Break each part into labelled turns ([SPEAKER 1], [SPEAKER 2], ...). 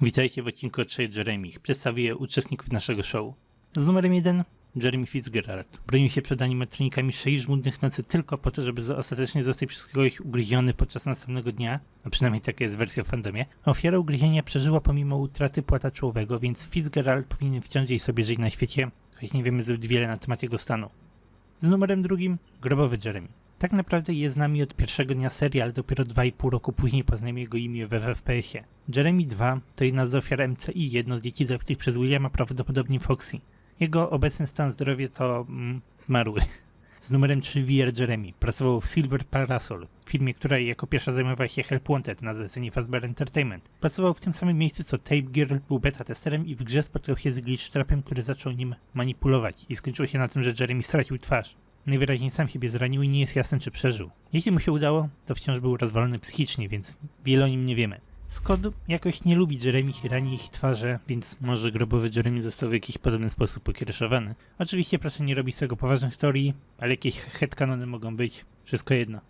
[SPEAKER 1] Witajcie w odcinku od Jeremy. Przedstawię uczestników naszego show. Z numerem 1 Jeremy Fitzgerald. Bronił się przed animatronikami 6 żmudnych nocy tylko po to, żeby ostatecznie zostać przez kogoś ugryziony podczas następnego dnia, a przynajmniej taka jest wersja w fandomie. Ofiara ugryzienia przeżyła pomimo utraty płata czołowego, więc Fitzgerald powinien wciąż jej sobie żyć na świecie, choć nie wiemy zbyt wiele na temat jego stanu. Z numerem 2 Grobowy Jeremy. Tak naprawdę jest z nami od pierwszego dnia serii, ale dopiero 2,5 roku później poznajemy jego imię w FPS-ie. Jeremy 2 to jedna z ofiar MCI, jedno z dzieci zabitych przez Williama, prawdopodobnie Foxy. Jego obecny stan zdrowia to zmarły. Z numerem 3 VR Jeremy. Pracował w Silver Parasol, firmie, która jako pierwsza zajmowała się Help Wanted na zlecenie Fazbear Entertainment. Pracował w tym samym miejscu co Tape Girl, był beta testerem i w grze spotkał się z glitch trapem, który zaczął nim manipulować i skończyło się na tym, że Jeremy stracił twarz. Najwyraźniej sam siebie zranił i nie jest jasne, czy przeżył. Jeśli mu się udało, to wciąż był rozwalony psychicznie, więc wiele o nim nie wiemy. Scott jakoś nie lubi Jeremy i rani ich twarze, więc może grobowy Jeremy został w jakiś podobny sposób pokiereszowany. Oczywiście proszę nie robić z tego poważnych teorii, ale jakieś headcanony mogą być, wszystko jedno.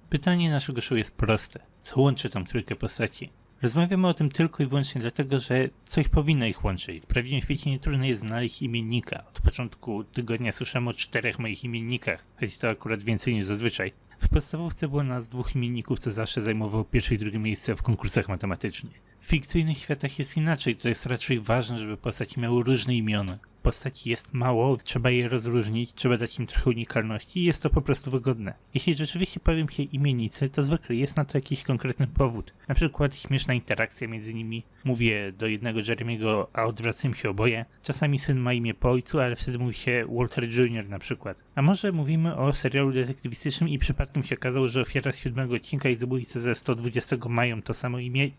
[SPEAKER 1] Pytanie naszego show jest proste. Co łączy tą trójkę postaci? Rozmawiamy o tym tylko i wyłącznie dlatego, że coś powinno ich łączyć. W prawdziwym świecie nie trudno jest znaleźć imiennika. Od początku tygodnia słyszałem o 4 moich imiennikach, choć to akurat więcej niż zazwyczaj. W podstawówce było nas 2 imienników, co zawsze zajmowało pierwsze i drugie miejsce w konkursach matematycznych. W fikcyjnych światach jest inaczej, to jest raczej ważne, żeby postaci miały różne imiona. Postaci jest mało, trzeba je rozróżnić, trzeba dać im trochę unikalności i jest to po prostu wygodne. Jeśli rzeczywiście powiem się imiennicy, to zwykle jest na to jakiś konkretny powód. Na przykład śmieszna interakcja między nimi. Mówię do jednego Jeremy'ego, a odwracają się oboje. Czasami syn ma imię po ojcu, ale wtedy mówi się Walter Jr. na przykład. A może mówimy o serialu detektywistycznym i przypadkiem się okazało, że ofiara z 7 odcinka i zabójcy ze 120 mają to samo imię.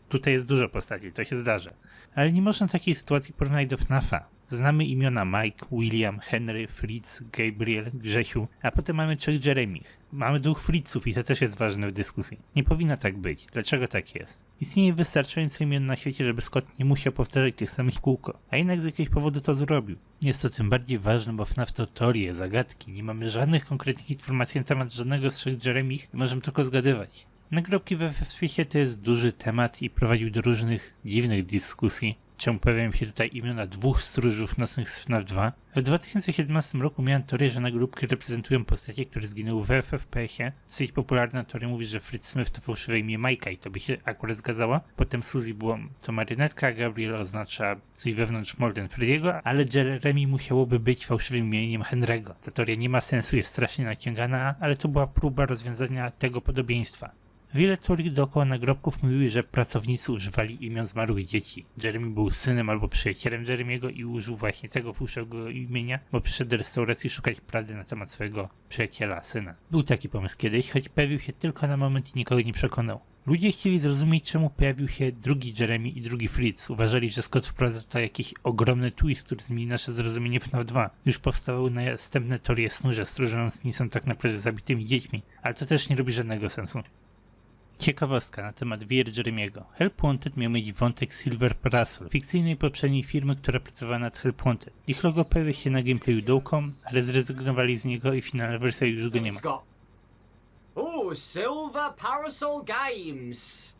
[SPEAKER 1] Tutaj jest dużo postaci, to się zdarza. Ale nie można takiej sytuacji porównać do FNAF-a. Znamy imiona Mike, William, Henry, Fritz, Gabriel, Grzesiu, a potem mamy 3 Jeremych. Mamy 2 Fritzów i to też jest ważne w dyskusji. Nie powinno tak być. Dlaczego tak jest? Istnieje wystarczająco imion na świecie, żeby Scott nie musiał powtarzać tych samych kółko, a jednak z jakiegoś powodu to zrobił. Jest to tym bardziej ważne, bo FNAF to teorie, zagadki. Nie mamy żadnych konkretnych informacji na temat żadnego z 3 Jeremych, możemy tylko zgadywać. Nagrobki we świecie to jest duży temat i prowadził do różnych dziwnych dyskusji. Czemu pojawiają się tutaj imiona 2 stróżów nocnych z FNAF 2? W 2017 roku miałem teorię, że nagrobki reprezentują postacie, które zginęły w FPS-ie. Dosyć popularna teoria mówi, że Fritz Smith to fałszywe imię Majka i to by się akurat zgadzało. Potem Suzy było to marionetka, a Gabriel oznacza coś wewnątrz Molden Freddy'ego, ale Jeremy musiałoby być fałszywym imieniem Henry'ego. Ta teoria nie ma sensu, jest strasznie naciągana, ale to była próba rozwiązania tego podobieństwa. Wiele teorii dookoła nagrobków mówiły, że pracownicy używali imion zmarłych dzieci. Jeremy był synem albo przyjacielem Jeremy'ego i użył właśnie tego fałszywego imienia, bo przyszedł do restauracji szukać prawdy na temat swojego przyjaciela, syna. Był taki pomysł kiedyś, choć pojawił się tylko na moment i nikogo nie przekonał. Ludzie chcieli zrozumieć, czemu pojawił się drugi Jeremy i drugi Fritz. Uważali, że Scott wprowadza tutaj jakiś ogromny twist, który zmieni nasze zrozumienie FNAF 2. Już powstały następne teorie snu, że stróże nie są tak naprawdę zabitymi dziećmi, ale to też nie robi żadnego sensu. Ciekawostka na temat VR Jeremy'ego. Help Wanted miał mieć wątek Silver Parasol, fikcyjnej poprzedniej firmy, która pracowała nad Help Wanted. Ich logo pojawia się na gameplayu dołką, ale zrezygnowali z niego i finalna wersja już go nie ma.
[SPEAKER 2] Oh, Silver Parasol Games!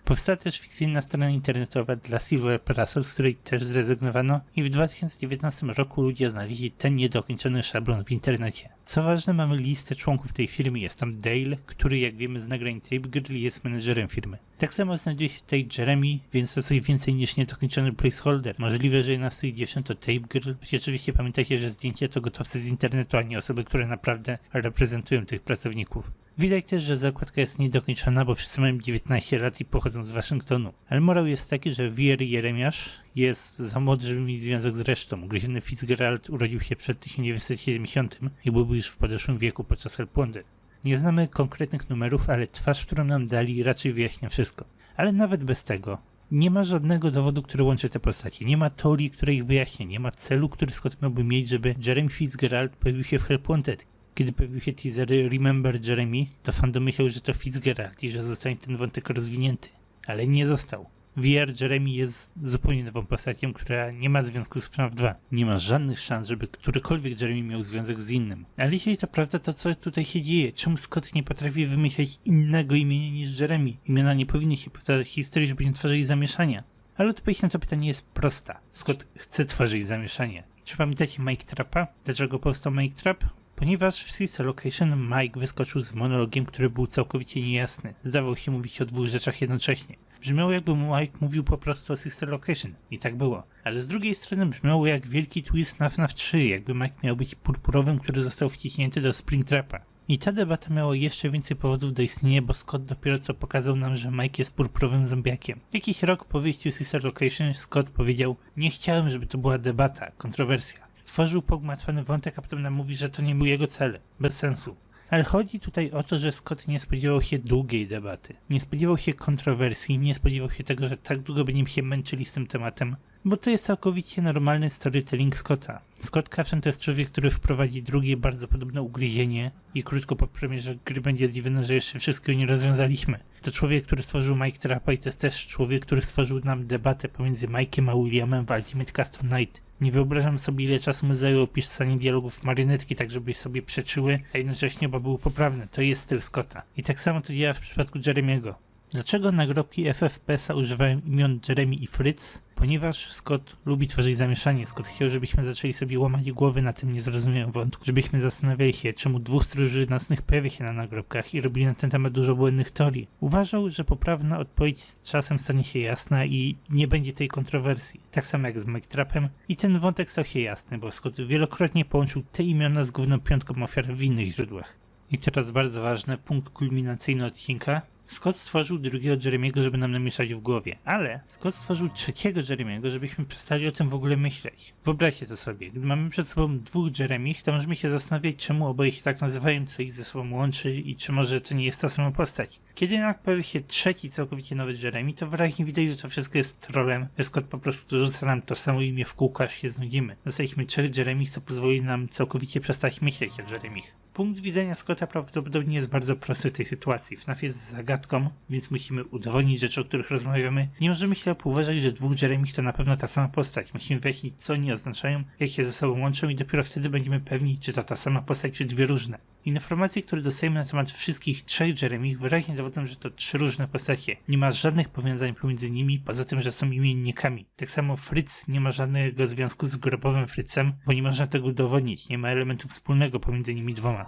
[SPEAKER 1] Powstała też fikcyjna strona internetowa dla Silver Parasol, z której też zrezygnowano i w 2019 roku ludzie znaleźli ten niedokończony szablon w internecie. Co ważne, mamy listę członków tej firmy, jest tam Dale, który jak wiemy z nagrań Tape Girl jest menedżerem firmy. Tak samo znajduje się tutaj Jeremy, więc to coś więcej niż niedokończony placeholder. Możliwe, że jedna z tych dziewczyn to Tape Girl, choć oczywiście pamiętajcie, że zdjęcie to gotowcy z internetu, a nie osoby, które naprawdę reprezentują tych pracowników. Widać też, że zakładka jest niedokończona, bo wszyscy mają 19 lat i pochodzą z Waszyngtonu. Ale morał jest taki, że VR Jeremiasz jest za młody, żeby mieć związek z resztą. Ugryziony Fitzgerald urodził się przed 1970 i byłby już w podeszłym wieku podczas Help Wanted. Nie znamy konkretnych numerów, ale twarz, którą nam dali, raczej wyjaśnia wszystko. Ale nawet bez tego nie ma żadnego dowodu, który łączy te postacie. Nie ma teorii, która ich wyjaśnia. Nie ma celu, który Scott miałby mieć, żeby Jeremy Fitzgerald pojawił się w Help Wanted. Kiedy pojawiły się teasery Remember Jeremy, to fan domyślał, że to Fitzgerald i że zostanie ten wątek rozwinięty. Ale nie został. VR Jeremy jest zupełnie nową postacią, która nie ma związku z FNAF 2. Nie ma żadnych szans, żeby którykolwiek Jeremy miał związek z innym. Ale jeśli to prawda, to co tutaj się dzieje? Czemu Scott nie potrafi wymyśleć innego imienia niż Jeremy? Imiona nie powinny się powtarzać w historii, żeby nie tworzyli zamieszania. Ale odpowiedź na to pytanie jest prosta. Scott chce tworzyć zamieszanie. Czy pamiętacie Mike Trappa? Dlaczego powstał Mike Trapp? Ponieważ w Sister Location Mike wyskoczył z monologiem, który był całkowicie niejasny. Zdawał się mówić o dwóch rzeczach jednocześnie. Brzmiało, jakby Mike mówił po prostu o Sister Location. I tak było. Ale z drugiej strony brzmiało jak wielki twist na FNAF 3, jakby Mike miał być purpurowym, który został wciśnięty do Springtrapa. I ta debata miała jeszcze więcej powodów do istnienia, bo Scott dopiero co pokazał nam, że Mike jest purpurowym zombiakiem. Jakiś rok po wyjściu Sister Location Scott powiedział: nie chciałem, żeby to była debata, kontrowersja. Stworzył pogmatwany wątek, a potem nam mówi, że to nie był jego cel. Bez sensu. Ale chodzi tutaj o to, że Scott nie spodziewał się długiej debaty. Nie spodziewał się kontrowersji, nie spodziewał się tego, że tak długo będziemy się męczyli z tym tematem, bo to jest całkowicie normalny storytelling Scotta. Scott Cawthon to jest człowiek, który wprowadzi drugie bardzo podobne ugryzienie i krótko po premierze gry będzie zdziwiony, że jeszcze wszystkiego nie rozwiązaliśmy. To człowiek, który stworzył Mike Trappa i to jest też człowiek, który stworzył nam debatę pomiędzy Mike'iem a Williamem w Ultimate Custom Night. Nie wyobrażam sobie, ile czasu mu zajęło pisanie dialogów marionetki, tak żeby sobie przeczyły, a jednocześnie oba były poprawne. To jest styl Scotta. I tak samo to działa w przypadku Jeremiego. Dlaczego nagrobki FFPS-a używają imion Jeremy i Fritz? Ponieważ Scott lubi tworzyć zamieszanie. Scott chciał, żebyśmy zaczęli sobie łamać głowy na tym niezrozumiałym wątku, żebyśmy zastanawiali się, czemu dwóch stróży nocnych pojawia się na nagrobkach i robili na ten temat dużo błędnych teorii. Uważał, że poprawna odpowiedź z czasem stanie się jasna i nie będzie tej kontrowersji. Tak samo jak z Mike Trappem i ten wątek stał się jasny, bo Scott wielokrotnie połączył te imiona z główną piątką ofiar w innych źródłach. I teraz bardzo ważny punkt kulminacyjny odcinka. Scott stworzył drugiego Jeremiego, żeby nam namieszać w głowie, ale Scott stworzył trzeciego Jeremiego, żebyśmy przestali o tym w ogóle myśleć. Wyobraźcie to sobie, gdy mamy przed sobą dwóch Jeremich, to możemy się zastanawiać, czemu oboje się tak nazywają, co ich ze sobą łączy i czy może to nie jest ta sama postać. Kiedy jednak pojawi się trzeci, całkowicie nowy Jeremy, to wyraźnie widać, że to wszystko jest trollem, że Scott po prostu rzuca nam to samo imię w kółko, aż się znudzimy. Dostaliśmy trzech Jeremich, co pozwoli nam całkowicie przestać myśleć o Jeremich. Punkt widzenia Scotta prawdopodobnie jest bardzo prosty w tej sytuacji. FNAF jest zagadką, więc musimy udowodnić rzeczy, o których rozmawiamy. Nie możemy ślepo uważać, że dwóch Jeremich to na pewno ta sama postać. Musimy wyjaśnić, co oni oznaczają, jak się ze sobą łączą i dopiero wtedy będziemy pewni, czy to ta sama postać, czy dwie różne. Informacje, które dostajemy na temat wszystkich trzech Jeremich wyraźnie dowodzą, że to trzy różne postacie. Nie ma żadnych powiązań pomiędzy nimi, poza tym, że są imiennikami. Tak samo Fritz nie ma żadnego związku z grobowym Fritzem, bo nie można tego udowodnić. Nie ma elementu wspólnego pomiędzy nimi dwoma.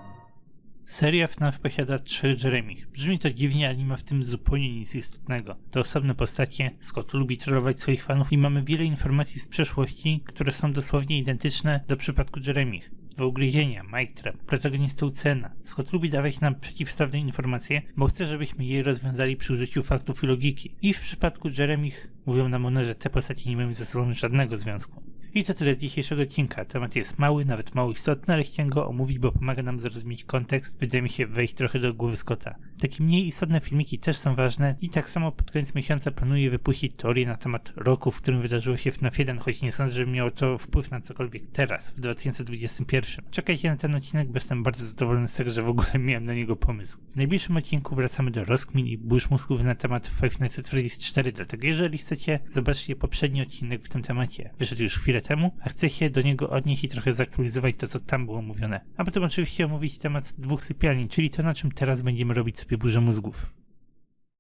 [SPEAKER 1] Seria FNAF posiada trzech Jeremich. Brzmi to dziwnie, ale nie ma w tym zupełnie nic istotnego. To osobne postacie, Scott lubi trollować swoich fanów i mamy wiele informacji z przeszłości, które są dosłownie identyczne do przypadku Jeremich. Dwa ugryzienia, Mike Trapp, protagonista Ucena. Scott lubi dawać nam przeciwstawne informacje, bo chce, żebyśmy je rozwiązali przy użyciu faktów i logiki. I w przypadku Jeremich mówią nam one, że te postacie nie mają ze sobą żadnego związku. I to tyle z dzisiejszego odcinka. Temat jest mały, nawet mało istotny, ale chciałem go omówić, bo pomaga nam zrozumieć kontekst. Wydaje mi się wejść trochę do głowy Scotta. Takie mniej istotne filmiki też są ważne i tak samo pod koniec miesiąca planuję wypuścić teorię na temat roku, w którym wydarzyło się FNAF 1, choć nie sądzę, że miało to wpływ na cokolwiek teraz, w 2021. Czekajcie na ten odcinek, bo jestem bardzo zadowolony z tego, że w ogóle miałem na niego pomysł. W najbliższym odcinku wracamy do rozkmin i burz mózgów na temat Five Nights at Freddy's 4, dlatego jeżeli chcecie, zobaczcie poprzedni odcinek w tym temacie. Wyszedł już chwilę temu, a chcę się do niego odnieść i trochę zaktualizować to, co tam było mówione. A potem oczywiście omówić temat dwóch sypialni, czyli to, na czym teraz będziemy robić sobie burzę mózgów.